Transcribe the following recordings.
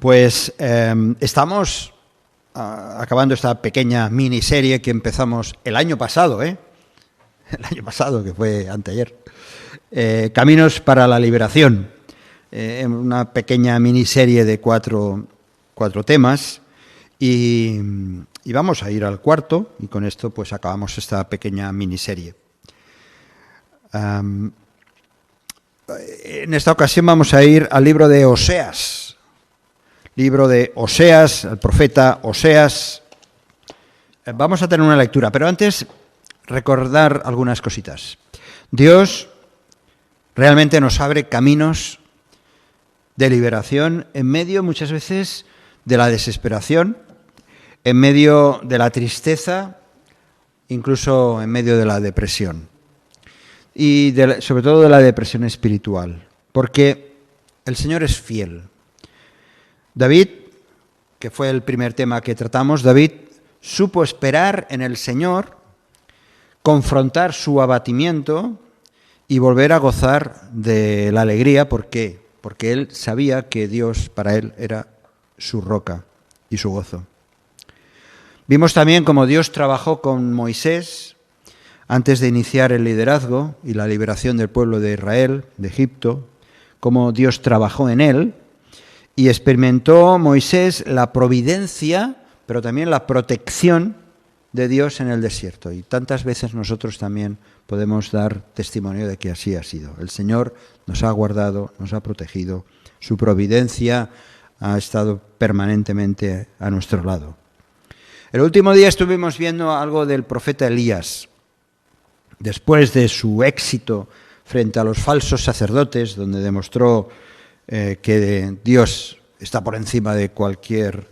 Pues estamos acabando esta pequeña miniserie que empezamos el año pasado, El año pasado, que fue anteayer. Caminos para la liberación. Una pequeña miniserie de cuatro temas. Y vamos a ir al cuarto, y con esto pues acabamos esta pequeña miniserie. En esta ocasión vamos a ir al libro de Oseas. Libro de Oseas, el profeta Oseas. Vamos a tener una lectura, pero antes recordar algunas cositas. Dios realmente nos abre caminos de liberación en medio muchas veces de la desesperación, en medio de la tristeza, incluso en medio de la depresión. Y sobre todo de la depresión espiritual, porque el Señor es fiel. David, que fue el primer tema que tratamos, David supo esperar en el Señor, confrontar su abatimiento y volver a gozar de la alegría. ¿Por qué? Porque él sabía que Dios para él era su roca y su gozo. Vimos también cómo Dios trabajó con Moisés antes de iniciar el liderazgo y la liberación del pueblo de Israel, de Egipto, cómo Dios trabajó en él y experimentó Moisés la providencia, pero también la protección de Dios en el desierto. Y tantas veces nosotros también podemos dar testimonio de que así ha sido. El Señor nos ha guardado, nos ha protegido, su providencia ha estado permanentemente a nuestro lado. El último día estuvimos viendo algo del profeta Elías. Después de su éxito frente a los falsos sacerdotes, donde demostró que Dios está por encima de cualquier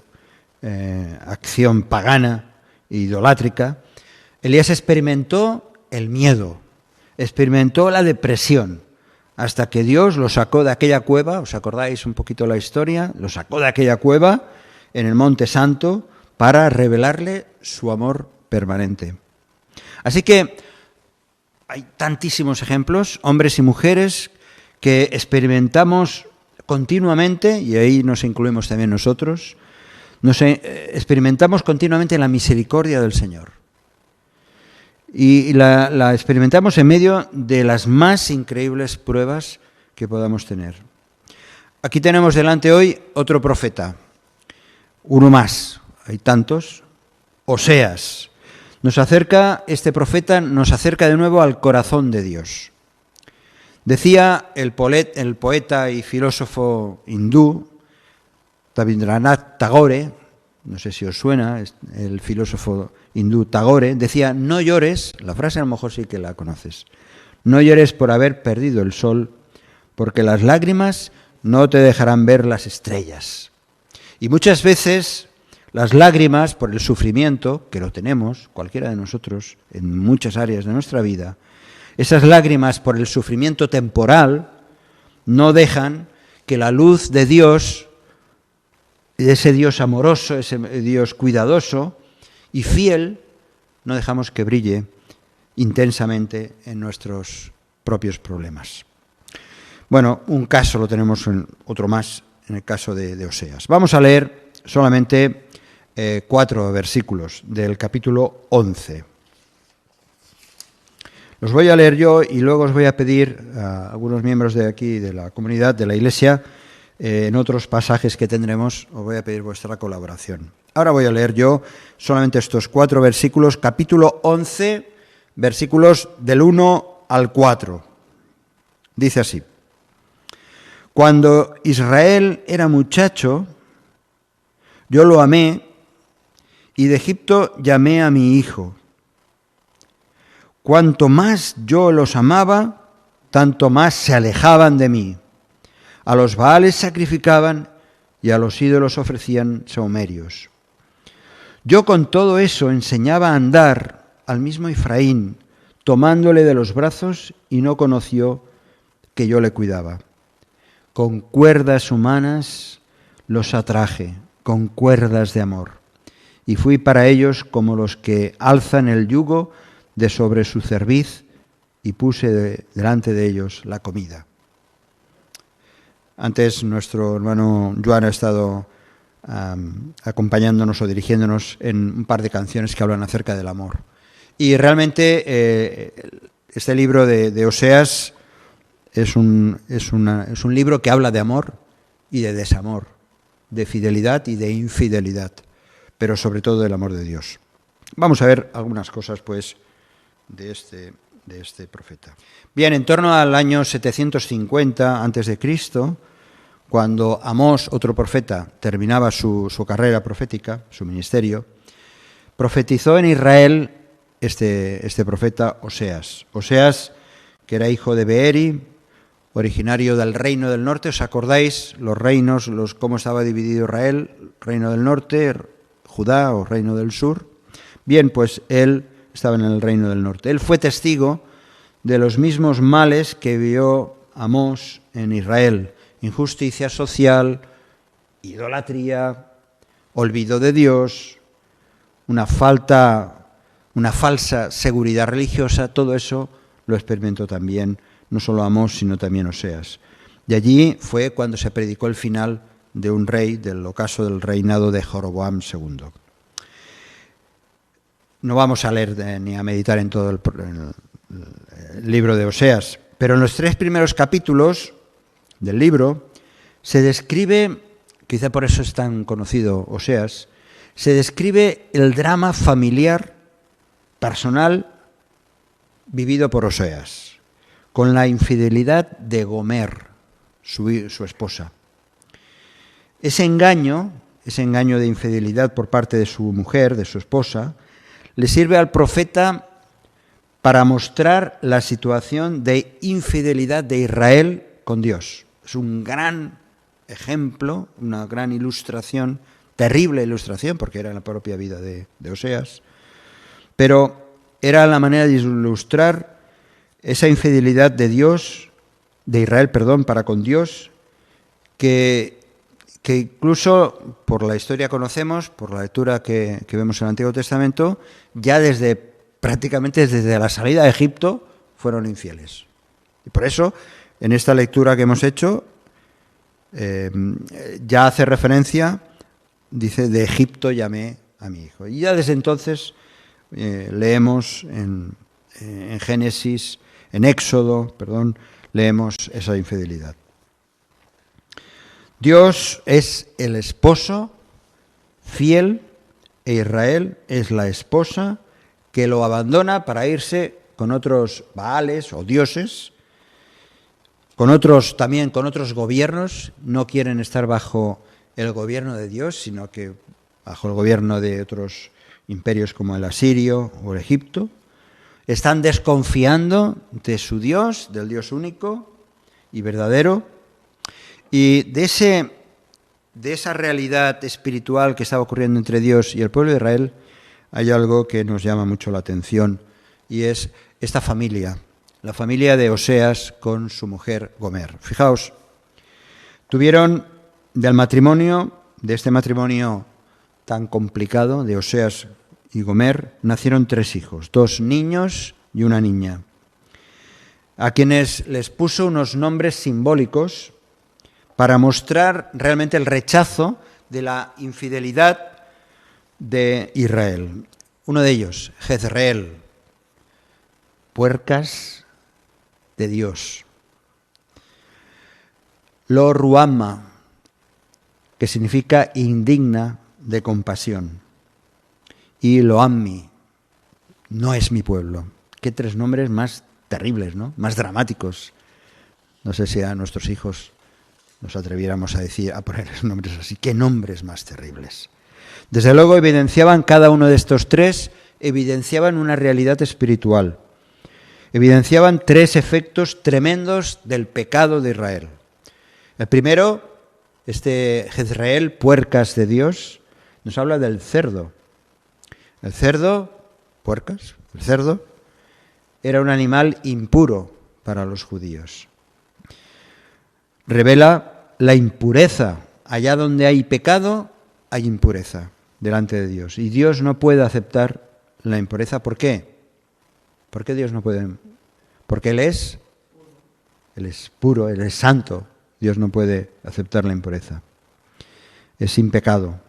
acción pagana e idolátrica, Elías experimentó el miedo, experimentó la depresión, hasta que Dios lo sacó de aquella cueva. ¿Os acordáis un poquito la historia? Lo sacó de aquella cueva en el Monte Santo para revelarle su amor permanente. Así que hay tantísimos ejemplos, hombres y mujeres, que experimentamos continuamente, y ahí nos incluimos también nosotros, experimentamos continuamente la misericordia del Señor. Y la experimentamos en medio de las más increíbles pruebas que podamos tener. Aquí tenemos delante hoy otro profeta, uno más, hay tantos, Oseas. Este profeta nos acerca de nuevo al corazón de Dios. Decía el poeta y filósofo hindú, Rabindranath Tagore, no sé si os suena, el filósofo hindú Tagore, decía: no llores, la frase a lo mejor sí que la conoces, no llores por haber perdido el sol, porque las lágrimas no te dejarán ver las estrellas. Y muchas veces las lágrimas por el sufrimiento, que lo tenemos, cualquiera de nosotros, en muchas áreas de nuestra vida, esas lágrimas por el sufrimiento temporal no dejan que la luz de Dios, ese Dios amoroso, ese Dios cuidadoso y fiel, no dejamos que brille intensamente en nuestros propios problemas. Bueno, un caso lo tenemos, otro más, en el caso de Oseas. Vamos a leer solamente 4 versículos del capítulo 11. Los voy a leer yo y luego os voy a pedir a algunos miembros de aquí, de la comunidad, de la Iglesia, en otros pasajes que tendremos, os voy a pedir vuestra colaboración. Ahora voy a leer yo solamente estos 4 versículos, capítulo 11, versículos del 1 al 4. Dice así: Cuando Israel era muchacho, yo lo amé, y de Egipto llamé a mi hijo. Cuanto más yo los amaba, tanto más se alejaban de mí. A los Baales sacrificaban y a los ídolos ofrecían sahumerios. Yo con todo eso enseñaba a andar al mismo Efraín, tomándole de los brazos, y no conoció que yo le cuidaba. Con cuerdas humanas los atraje, con cuerdas de amor, y fui para ellos como los que alzan el yugo de sobre su cerviz, y puse delante de ellos la comida. Antes nuestro hermano Joan ha estado acompañándonos o dirigiéndonos en un par de canciones que hablan acerca del amor. Y realmente este libro de Oseas es un libro que habla de amor y de desamor, de fidelidad y de infidelidad, pero sobre todo del amor de Dios. Vamos a ver algunas cosas, pues, de este profeta. Bien, en torno al año 750 a.C., cuando Amós, otro profeta, terminaba su carrera profética, su ministerio, profetizó en Israel este profeta Oseas. Oseas, que era hijo de Beeri, originario del reino del norte. ¿Os acordáis los reinos, cómo estaba dividido Israel? Reino del norte, Judá o reino del sur. Bien, pues él estaba en el reino del norte. Él fue testigo de los mismos males que vio Amós en Israel: injusticia social, idolatría, olvido de Dios, una falsa seguridad religiosa. Todo eso lo experimentó también no solo Amós, sino también Oseas. De allí fue cuando se predicó el final de un rey, del ocaso del reinado de Jeroboam II. No vamos a leer ni a meditar en todo el libro de Oseas, pero en los 3 primeros capítulos del libro se describe, quizá por eso es tan conocido Oseas, se describe el drama familiar, personal, vivido por Oseas, con la infidelidad de Gomer, su esposa. Ese engaño de infidelidad por parte de su mujer, de su esposa, le sirve al profeta para mostrar la situación de infidelidad de Israel con Dios. Es un gran ejemplo, una gran ilustración, terrible ilustración, porque era la propia vida de Oseas, pero era la manera de ilustrar esa infidelidad de Israel, para con Dios, que incluso por la historia conocemos, por la lectura que vemos en el Antiguo Testamento, ya prácticamente desde la salida de Egipto fueron infieles. Y por eso, en esta lectura que hemos hecho, ya hace referencia, dice: de Egipto llamé a mi hijo. Y ya desde entonces leemos en Génesis, en Éxodo, leemos esa infidelidad. Dios es el esposo fiel e Israel es la esposa que lo abandona para irse con otros baales o dioses, con otros gobiernos. No quieren estar bajo el gobierno de Dios, sino que bajo el gobierno de otros imperios como el asirio o el Egipto. Están desconfiando de su Dios, del Dios único y verdadero, y de esa realidad espiritual que estaba ocurriendo entre Dios y el pueblo de Israel. Hay algo que nos llama mucho la atención, y es esta familia, la familia de Oseas con su mujer Gomer. Fijaos, tuvieron de este matrimonio tan complicado de Oseas y Gomer, nacieron 3 hijos, 2 niños y una niña, a quienes les puso unos nombres simbólicos para mostrar realmente el rechazo de la infidelidad de Israel. Uno de ellos, Jezreel, puercas de Dios. Lo Ruama, que significa indigna de compasión. Y Loammi, no es mi pueblo. Qué 3 nombres más terribles, ¿no? Más dramáticos. No sé si a nuestros hijos nos atreviéramos a ponerles nombres así. Qué nombres más terribles. Desde luego cada uno de estos 3 evidenciaban una realidad espiritual. Evidenciaban 3 efectos tremendos del pecado de Israel. El primero, Jezreel, puercas de Dios, nos habla del cerdo. El cerdo era un animal impuro para los judíos. Revela la impureza. Allá donde hay pecado, hay impureza delante de Dios. Y Dios no puede aceptar la impureza. ¿Por qué? ¿Por qué Dios no puede? Porque Él es puro, Él es santo. Dios no puede aceptar la impureza. es sin pecado.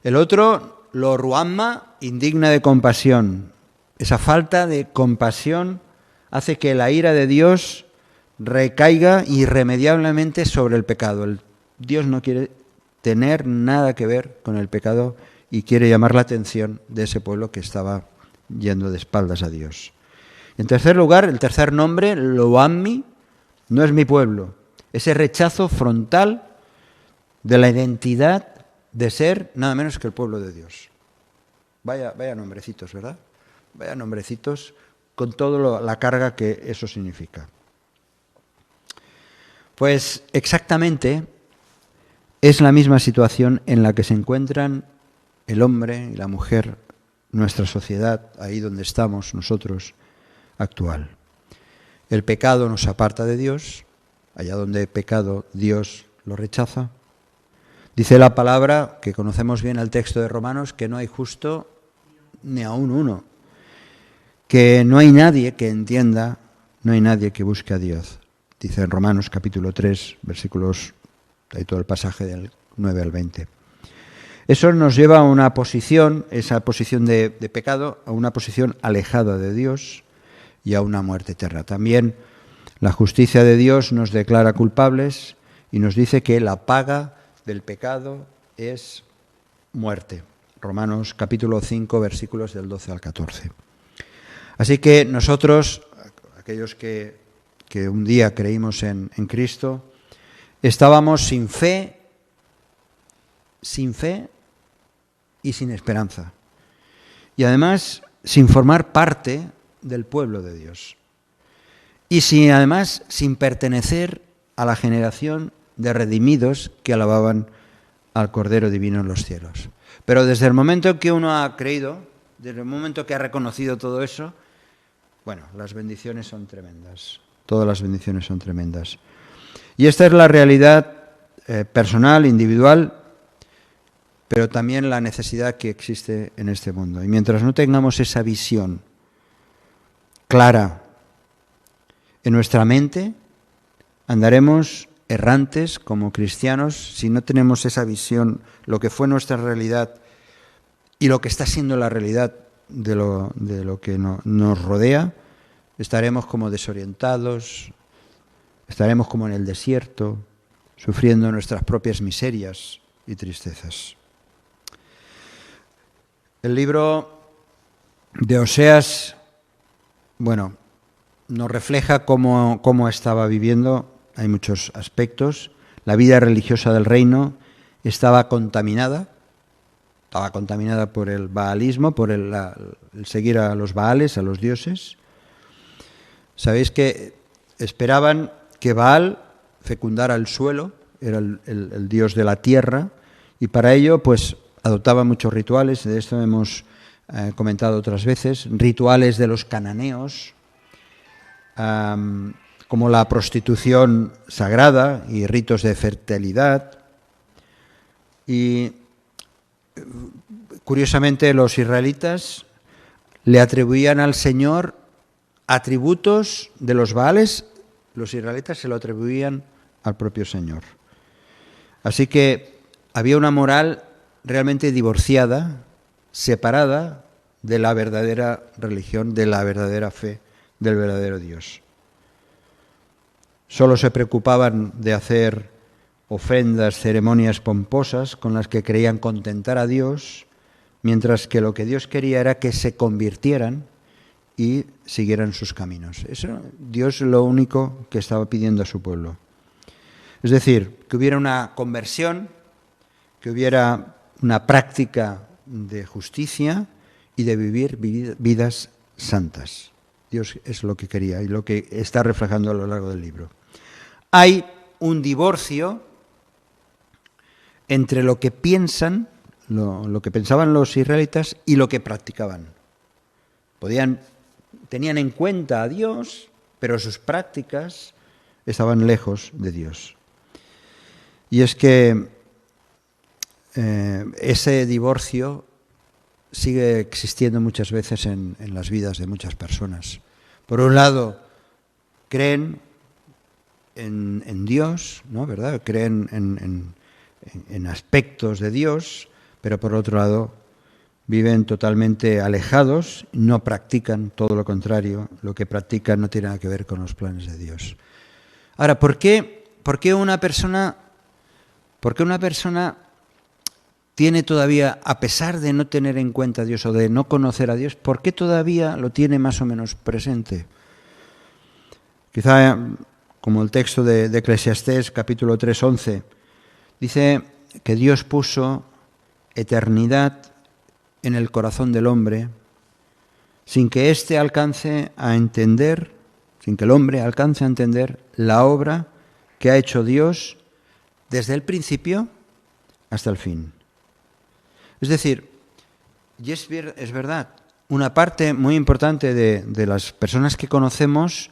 El otro, lo ruamma, indigna de compasión. Esa falta de compasión hace que la ira de Dios recaiga irremediablemente sobre el pecado. Dios no quiere tener nada que ver con el pecado y quiere llamar la atención de ese pueblo que estaba yendo de espaldas a Dios. En tercer lugar, el tercer nombre, loammi, no es mi pueblo. Ese rechazo frontal de la identidad de ser nada menos que el pueblo de Dios. Vaya nombrecitos, ¿verdad? Vaya nombrecitos con toda la carga que eso significa. Pues exactamente es la misma situación en la que se encuentran el hombre y la mujer, nuestra sociedad, ahí donde estamos nosotros, actual. El pecado nos aparta de Dios, allá donde hay pecado Dios lo rechaza. Dice la palabra, que conocemos bien el texto de Romanos, que no hay justo ni aún uno, que no hay nadie que entienda, no hay nadie que busque a Dios. Dice en Romanos capítulo 3, versículos, hay todo el pasaje del 9 al 20. Eso nos lleva a una posición, esa posición de pecado, a una posición alejada de Dios y a una muerte eterna. También la justicia de Dios nos declara culpables y nos dice que la paga del pecado es muerte. Romanos capítulo 5, versículos del 12 al 14. Así que nosotros, aquellos que un día creímos en Cristo, estábamos sin fe y sin esperanza. Y además sin formar parte del pueblo de Dios. Y además sin pertenecer a la generación de redimidos que alababan al Cordero Divino en los cielos. Pero desde el momento que uno ha creído, desde el momento que ha reconocido todo eso, bueno, las bendiciones son tremendas. Todas las bendiciones son tremendas. Y esta es la realidad personal, individual, pero también la necesidad que existe en este mundo. Y mientras no tengamos esa visión clara en nuestra mente, andaremos errantes como cristianos si no tenemos esa visión, lo que fue nuestra realidad y lo que está siendo la realidad de lo que nos rodea. Estaremos como desorientados, estaremos como en el desierto, sufriendo nuestras propias miserias y tristezas. El libro de Oseas, bueno, nos refleja cómo estaba viviendo. Hay muchos aspectos. La vida religiosa del reino estaba contaminada por el baalismo, por el seguir a los baales, a los dioses. Sabéis que esperaban que Baal fecundara el suelo, era el dios de la tierra, y para ello pues adoptaban muchos rituales, de esto hemos comentado otras veces, rituales de los cananeos, como la prostitución sagrada y ritos de fertilidad. Y curiosamente los israelitas le atribuían al Señor atributos de los Baales, los israelitas se lo atribuían al propio Señor. Así que había una moral realmente divorciada, separada de la verdadera religión, de la verdadera fe, del verdadero Dios. Solo se preocupaban de hacer ofrendas, ceremonias pomposas con las que creían contentar a Dios, mientras que lo que Dios quería era que se convirtieran y siguieran sus caminos. Eso Dios es lo único que estaba pidiendo a su pueblo. Es decir, que hubiera una conversión, que hubiera una práctica de justicia y de vivir vidas santas. Dios es lo que quería y lo que está reflejando a lo largo del libro. Hay un divorcio entre lo que piensan, lo que pensaban los israelitas y lo que practicaban. Tenían en cuenta a Dios, pero sus prácticas estaban lejos de Dios. Y es que ese divorcio sigue existiendo muchas veces en las vidas de muchas personas. Por un lado, creen en Dios, ¿no? ¿Verdad? Creen en aspectos de Dios, pero por otro lado viven totalmente alejados, no practican, todo lo contrario, lo que practican no tiene nada que ver con los planes de Dios. Ahora, ¿por qué una persona tiene todavía, a pesar de no tener en cuenta a Dios o de no conocer a Dios, por qué todavía lo tiene más o menos presente? Quizá, como el texto de Eclesiastés, capítulo 3, 11, dice que Dios puso eternidad en el corazón del hombre sin que éste alcance a entender, sin que el hombre alcance a entender la obra que ha hecho Dios desde el principio hasta el fin. Es decir, y es verdad, una parte muy importante de las personas que conocemos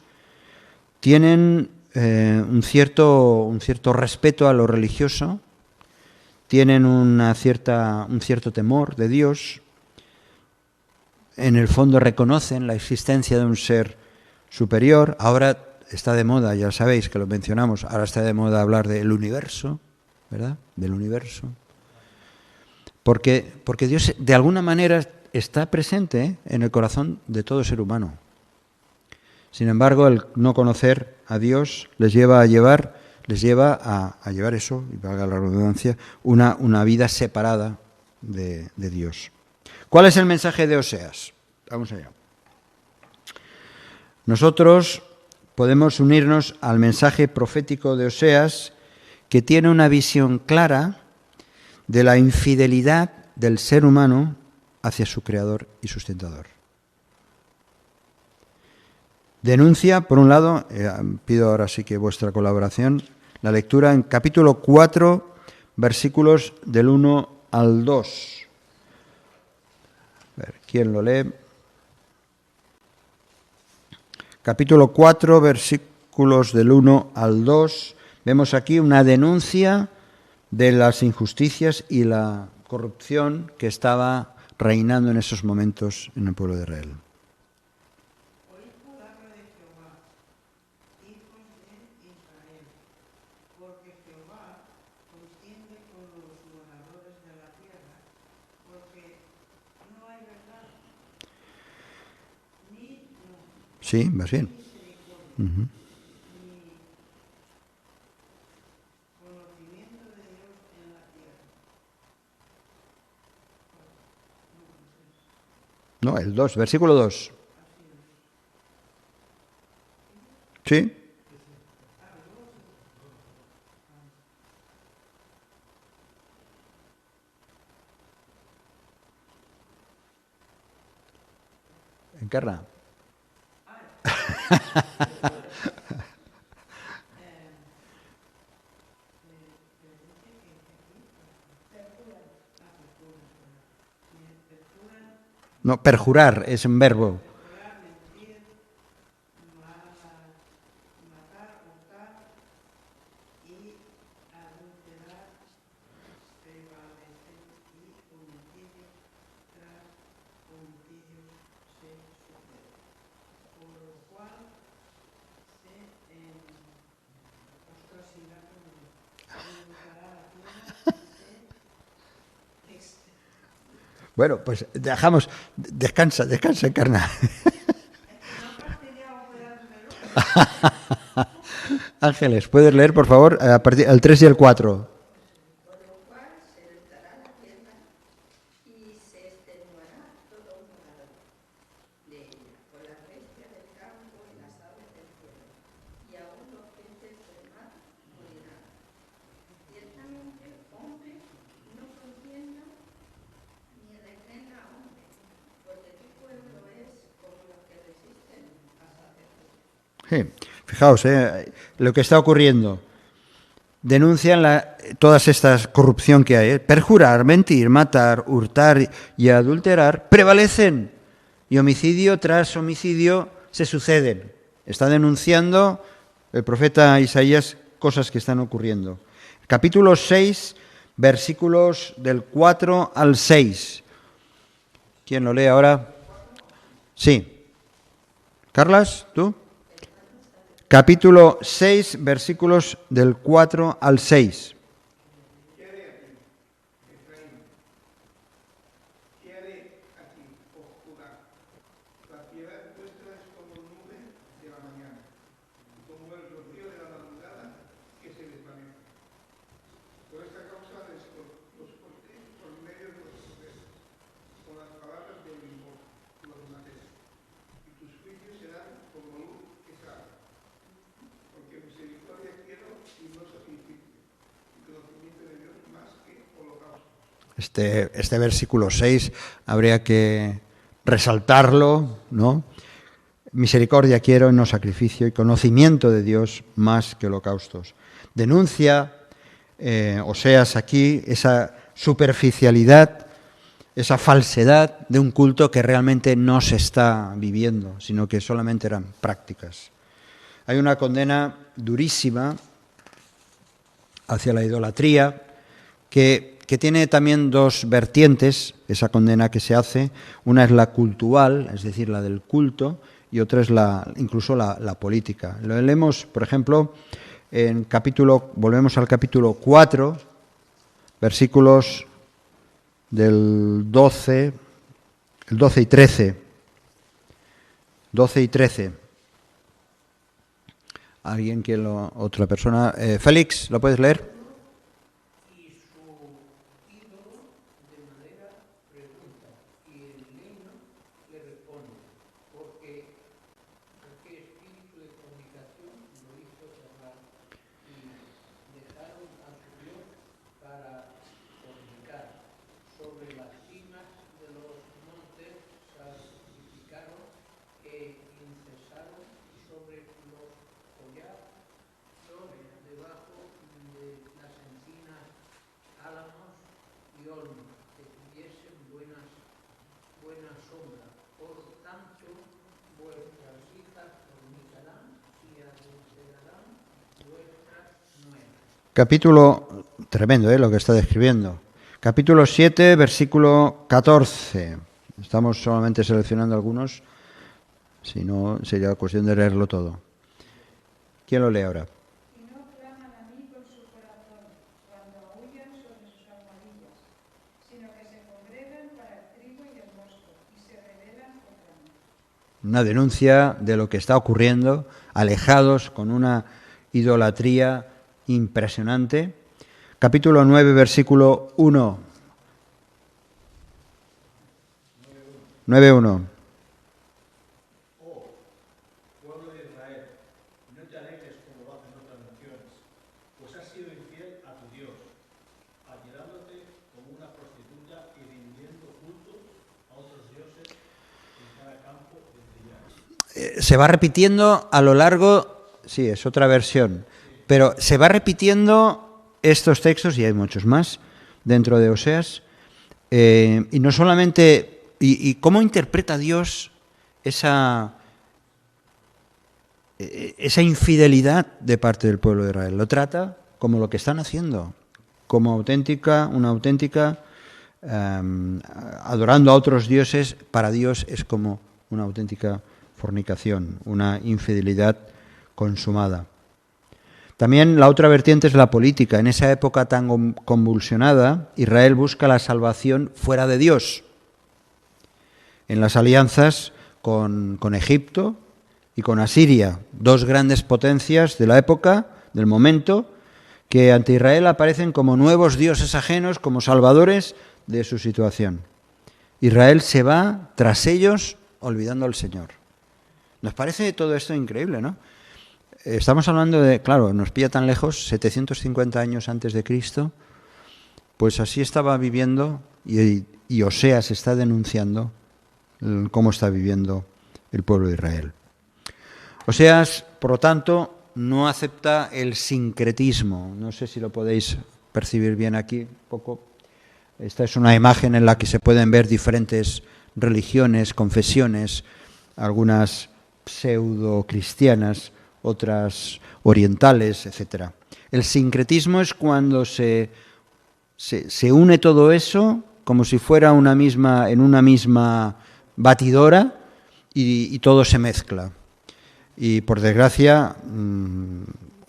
tienen un cierto respeto a lo religioso, tienen un cierto temor de Dios, en el fondo reconocen la existencia de un ser superior. Ahora está de moda, ya sabéis que lo mencionamos, ahora está de moda hablar del universo, ¿verdad? Del universo. Porque Dios de alguna manera está presente en el corazón de todo ser humano. Sin embargo, el no conocer a Dios les lleva a llevar eso, y valga la redundancia, una vida separada de Dios. ¿Cuál es el mensaje de Oseas? Vamos allá. Nosotros podemos unirnos al mensaje profético de Oseas, que tiene una visión clara de la infidelidad del ser humano hacia su creador y sustentador. Denuncia, por un lado, pido ahora sí que vuestra colaboración, la lectura en capítulo 4, versículos del 1 al 2. A ver, ¿quién lo lee? Capítulo 4, versículos del 1 al 2. Vemos aquí una denuncia de las injusticias y la corrupción que estaba reinando en esos momentos en el pueblo de Israel. Sí, vas bien. Uh-huh. No, el 2, versículo 2. ¿Sí? Encarna. No, perjurar es un verbo. Bueno, pues dejamos, descansa, Encarna. Ángeles, ¿puedes leer, por favor, a partir del 3 y el 4? Sí, fijaos, lo que está ocurriendo. Denuncian todas estas corrupción que hay. Perjurar, mentir, matar, hurtar y adulterar prevalecen. Y homicidio tras homicidio se suceden. Está denunciando el profeta Isaías cosas que están ocurriendo. Capítulo 6, versículos del 4 al 6. ¿Quién lo lee ahora? Sí. ¿Carlas, tú? Capítulo 6, versículos del 4 al 6. piedad vuestra es como nube de la mañana, como el rocío de la madrugada que se desvanece. Por esta causa los corté por medio de los profetas, con las palabras de mi voz, los maté. Y tus juicios serán como luz que sale, porque misericordia quiero y no sacrificio, y conocimiento de Dios más que holocausto. Este versículo 6 habría que resaltarlo, ¿no? Misericordia quiero y no sacrificio, y conocimiento de Dios más que holocaustos. Denuncia Oseas aquí esa superficialidad, esa falsedad de un culto que realmente no se está viviendo, sino que solamente eran prácticas. Hay una condena durísima hacia la idolatría que tiene también dos vertientes, esa condena que se hace. Una es la cultural, es decir, la del culto, y otra es incluso la política. Lo leemos, por ejemplo, volvemos al capítulo 4, versículos del 12 y 13. 12 y 13. ¿Alguien quiere otra persona? Félix, ¿lo puedes leer? Capítulo, tremendo, lo que está describiendo. Capítulo 7, versículo 14. Estamos solamente seleccionando algunos, si no sería cuestión de leerlo todo. ¿Quién lo lee ahora? Y no claman a mí por su corazón, cuando aúllan sobre sus almohadillas, sino que se congregan para el trigo y el mosto, y se rebelan contra mí. Una denuncia de lo que está ocurriendo, alejados con una idolatría impresionante. Capítulo 9, versículo 1. 9:1. Oh, pueblo de Israel, no te alejes como lo hacen otras naciones, pues has sido infiel a tu Dios, allegándote como una prostituta y rindiendo culto a otros dioses en cada campo de trillares. Se va repitiendo a lo largo, sí, es otra versión, pero se va repitiendo estos textos, y hay muchos más dentro de Oseas, y no solamente, y cómo interpreta Dios esa infidelidad de parte del pueblo de Israel. Lo trata como lo que están haciendo, como una auténtica, adorando a otros dioses. Para Dios es como una auténtica fornicación, una infidelidad consumada. También la otra vertiente es la política. En esa época tan convulsionada, Israel busca la salvación fuera de Dios, en las alianzas con Egipto y con Asiria, dos grandes potencias de la época, del momento, que ante Israel aparecen como nuevos dioses ajenos, como salvadores de su situación. Israel se va tras ellos olvidando al Señor. Nos parece todo esto increíble, ¿no? Estamos hablando de, claro, nos pilla tan lejos, 750 años antes de Cristo, pues así estaba viviendo, y Oseas está denunciando cómo está viviendo el pueblo de Israel. Oseas, por lo tanto, no acepta el sincretismo. No sé si lo podéis percibir bien aquí, un poco. Esta es una imagen en la que se pueden ver diferentes religiones, confesiones, algunas pseudo-cristianas, otras orientales, etc. El sincretismo es cuando se une todo eso como si fuera en una misma batidora, y todo se mezcla. Y por desgracia,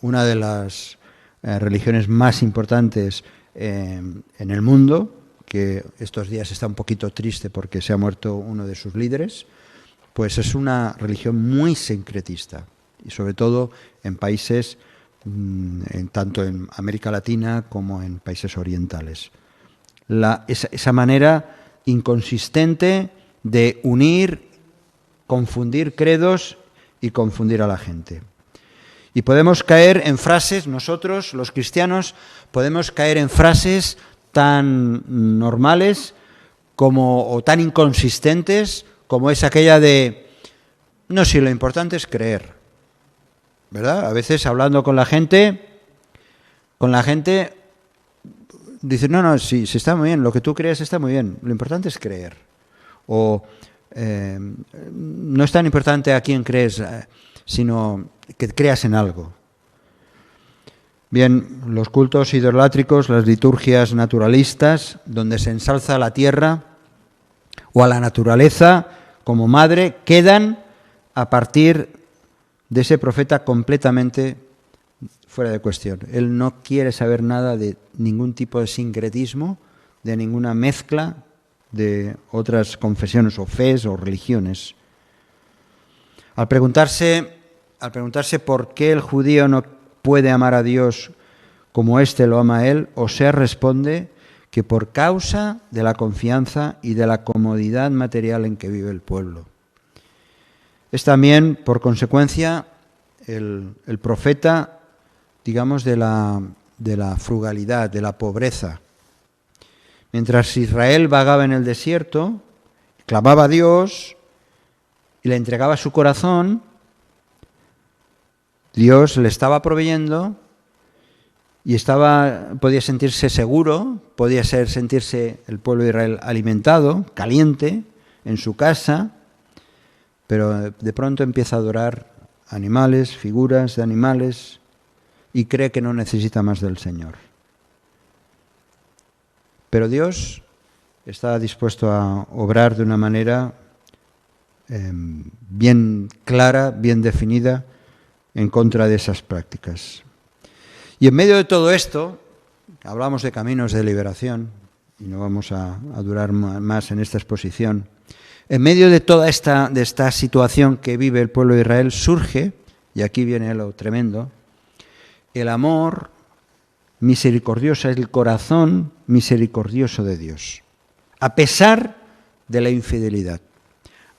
una de las religiones más importantes en el mundo, que estos días está un poquito triste porque se ha muerto uno de sus líderes, pues es una religión muy sincretista, y sobre todo en países, tanto en América Latina como en países orientales. Esa manera inconsistente de unir, confundir credos y confundir a la gente. Y podemos caer en frases, nosotros, los cristianos, podemos caer en frases tan normales o tan inconsistentes como es aquella de, no, si lo importante es creer, ¿verdad? A veces hablando con la gente dice, no, sí está muy bien, lo que tú crees está muy bien, lo importante es creer. O no es tan importante a quién crees, sino que creas en algo. Bien, los cultos idolátricos, las liturgias naturalistas, donde se ensalza a la tierra o a la naturaleza como madre, quedan a partir de ese profeta completamente fuera de cuestión. Él no quiere saber nada de ningún tipo de sincretismo, de ninguna mezcla de otras confesiones o fes o religiones. Al preguntarse por qué el judío no puede amar a Dios como éste lo ama a él, Oseas responde que por causa de la confianza y de la comodidad material en que vive el pueblo. Es también, por consecuencia, el profeta, digamos, de la frugalidad, de la pobreza. Mientras Israel vagaba en el desierto, clamaba a Dios y le entregaba su corazón, Dios le estaba proveyendo y podía sentirse seguro, podía sentirse el pueblo de Israel alimentado, caliente, en su casa, pero de pronto empieza a adorar animales, figuras de animales, y cree que no necesita más del Señor. Pero Dios está dispuesto a obrar de una manera bien clara, bien definida, en contra de esas prácticas. Y en medio de todo esto, hablamos de caminos de liberación, y no vamos a durar más en esta exposición. En medio de toda esta situación que vive el pueblo de Israel, surge, y aquí viene lo tremendo, el amor misericordioso, el corazón misericordioso de Dios, a pesar de la infidelidad,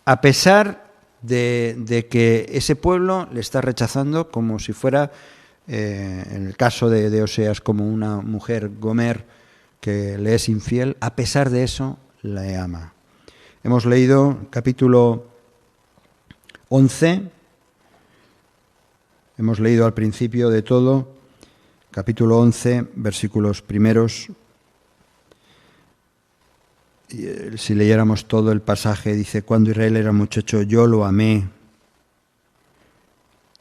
a pesar de que ese pueblo le está rechazando como si fuera, en el caso de Oseas, como una mujer Gomer que le es infiel, a pesar de eso le ama. Hemos leído capítulo 11, hemos leído al principio de todo, capítulo 11, versículos primeros. Si leyéramos todo el pasaje, dice, cuando Israel era muchacho yo lo amé.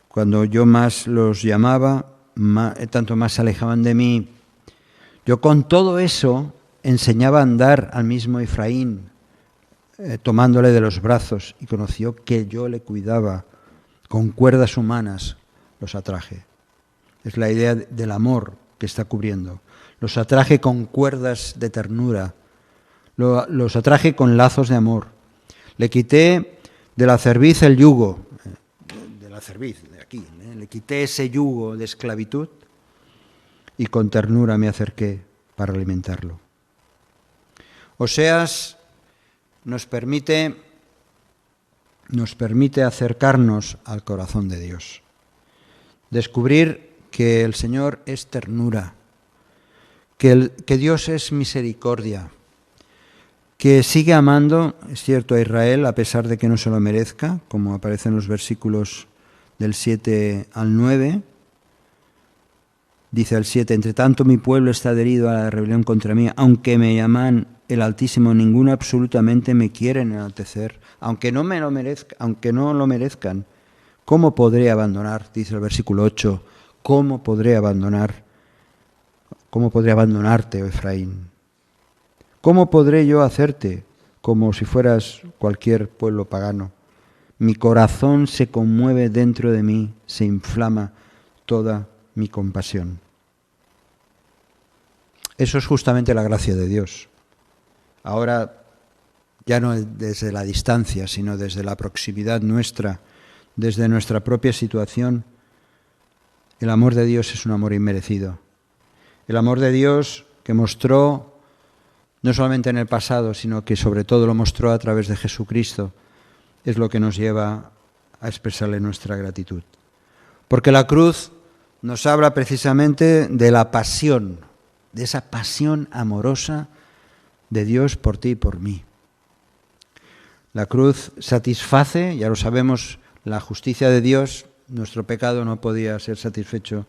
Cuando yo más los llamaba, tanto más se alejaban de mí. Yo con todo eso enseñaba a andar al mismo Efraín, tomándole de los brazos, y conoció que yo le cuidaba. Con cuerdas humanas los atraje. Es la idea del amor que está cubriendo. Los atraje con cuerdas de ternura. Los atraje con lazos de amor. Le quité de la cerviz el yugo, de la cerviz, de aquí, le quité ese yugo de esclavitud y con ternura me acerqué para alimentarlo. Oseas nos permite acercarnos al corazón de Dios, descubrir que el Señor es ternura, que Dios es misericordia, que sigue amando, es cierto, a Israel a pesar de que no se lo merezca, como aparece en los versículos del 7 al 9. Dice el 7, entre tanto mi pueblo está adherido a la rebelión contra mí, aunque me llaman el Altísimo, ninguno absolutamente me quiere enaltecer, aunque no lo merezcan. ¿Cómo podré abandonar? Dice el versículo 8, ¿cómo podré abandonarte, oh Efraín? ¿Cómo podré yo hacerte como si fueras cualquier pueblo pagano? Mi corazón se conmueve dentro de mí, se inflama toda mi compasión. Eso es justamente la gracia de Dios. Ahora ya no desde la distancia, sino desde la proximidad nuestra, desde nuestra propia situación. El amor de Dios es un amor inmerecido. El amor de Dios que mostró no solamente en el pasado, sino que sobre todo lo mostró a través de Jesucristo, es lo que nos lleva a expresarle nuestra gratitud. Porque la cruz nos habla precisamente de la pasión, de esa pasión amorosa de Dios por ti y por mí. La cruz satisface, ya lo sabemos, la justicia de Dios. Nuestro pecado no podía ser satisfecho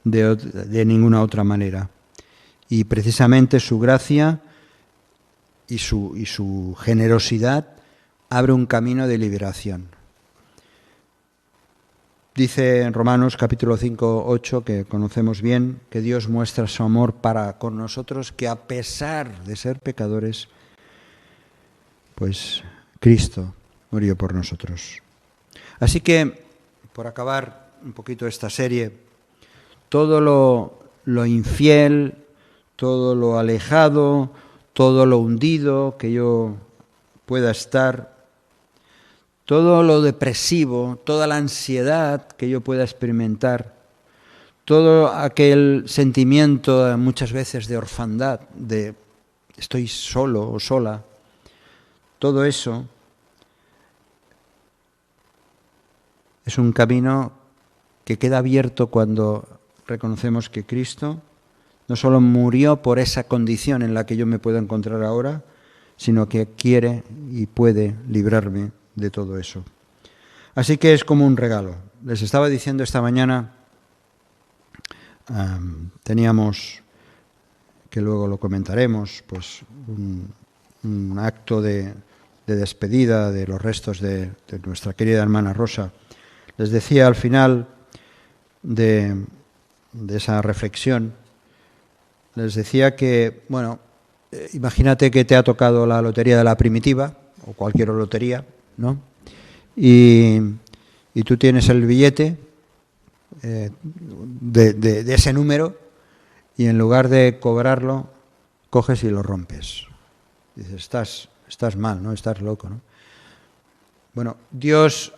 de ninguna otra manera. Y precisamente su gracia y su generosidad abre un camino de liberación. Dice en Romanos capítulo 5, 8, que conocemos bien, que Dios muestra su amor para con nosotros, que a pesar de ser pecadores, pues Cristo murió por nosotros. Así que, por acabar un poquito esta serie, todo lo infiel, todo lo alejado, todo lo hundido que yo pueda estar, todo lo depresivo, toda la ansiedad que yo pueda experimentar, todo aquel sentimiento muchas veces de orfandad, de estoy solo o sola, todo eso es un camino que queda abierto cuando reconocemos que Cristo no solo murió por esa condición en la que yo me puedo encontrar ahora, sino que quiere y puede librarme de todo eso. Así que es como un regalo. Les estaba diciendo esta mañana, teníamos, que luego lo comentaremos, pues un acto de despedida de los restos de nuestra querida hermana Rosa. Les decía al final de esa reflexión, les decía que, bueno, imagínate que te ha tocado la lotería de la primitiva, o cualquier lotería, ¿no? Y tú tienes el billete de ese número y en lugar de cobrarlo, coges y lo rompes. Dices, estás mal, ¿no? Estás loco, ¿no? Bueno, Dios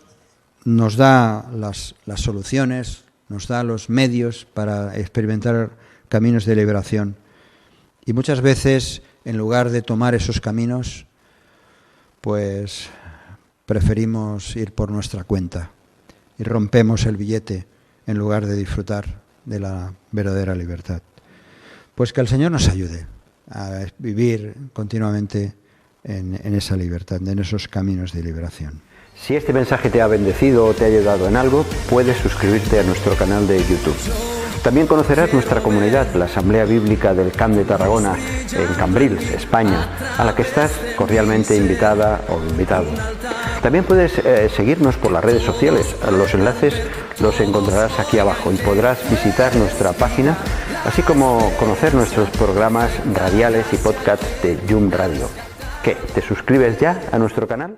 nos da las soluciones, nos da los medios para experimentar caminos de liberación. Y muchas veces, en lugar de tomar esos caminos, pues preferimos ir por nuestra cuenta y rompemos el billete en lugar de disfrutar de la verdadera libertad. Pues que el Señor nos ayude a vivir continuamente en esa libertad, en esos caminos de liberación. Si este mensaje te ha bendecido o te ha ayudado en algo, puedes suscribirte a nuestro canal de YouTube. También conocerás nuestra comunidad, la Asamblea Bíblica del Camp de Tarragona, en Cambrils, España, a la que estás cordialmente invitada o invitado. También puedes seguirnos por las redes sociales. Los enlaces los encontrarás aquí abajo y podrás visitar nuestra página, así como conocer nuestros programas radiales y podcasts de Yum Radio. ¿Qué? ¿Te suscribes ya a nuestro canal?